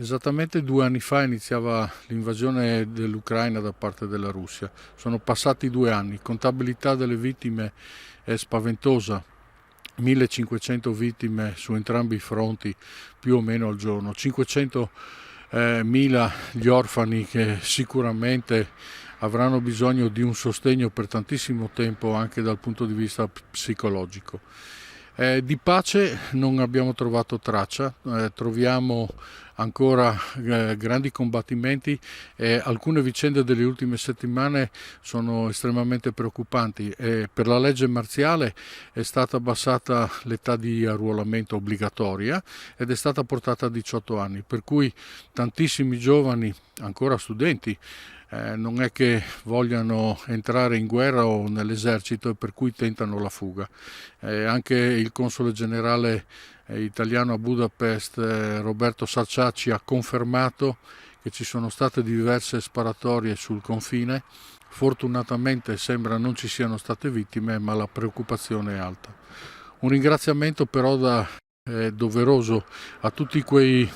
Esattamente 2 anni fa iniziava l'invasione dell'Ucraina da parte della Russia. Sono passati 2 anni, contabilità delle vittime è spaventosa, 1500 vittime su entrambi i fronti più o meno al giorno, 500 mila gli orfani che sicuramente avranno bisogno di un sostegno per tantissimo tempo anche dal punto di vista psicologico. Di pace non abbiamo trovato traccia, troviamo ancora grandi combattimenti e alcune vicende delle ultime settimane sono estremamente preoccupanti. Per la legge marziale è stata abbassata l'età di arruolamento obbligatoria ed è stata portata a 18 anni, per cui tantissimi giovani, ancora studenti, non è che vogliano entrare in guerra o nell'esercito e per cui tentano la fuga. Anche il console generale italiano a Budapest, Roberto Sarciacci, ha confermato che ci sono state diverse sparatorie sul confine. Fortunatamente sembra non ci siano state vittime, ma la preoccupazione è alta. Un ringraziamento però doveroso a tutti quei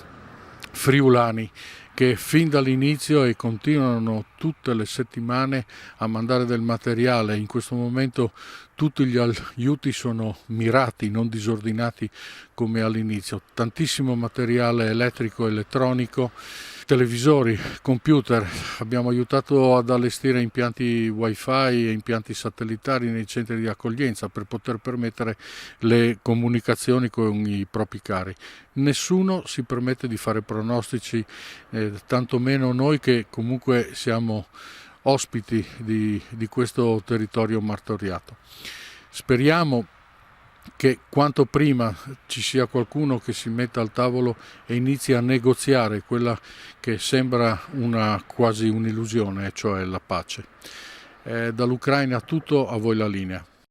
friulani che fin dall'inizio e continuano tutte le settimane a mandare del materiale. In questo momento tutti gli aiuti sono mirati, non disordinati come all'inizio. Tantissimo materiale elettrico, elettronico, televisori, computer. Abbiamo aiutato ad allestire impianti wifi e impianti satellitari nei centri di accoglienza per poter permettere le comunicazioni con i propri cari. Nessuno si permette di fare pronostici, tantomeno noi che comunque siamo ospiti di questo territorio martoriato. Speriamo che quanto prima ci sia qualcuno che si metta al tavolo e inizi a negoziare quella che sembra quasi un'illusione, cioè la pace. Dall'Ucraina tutto, a voi la linea.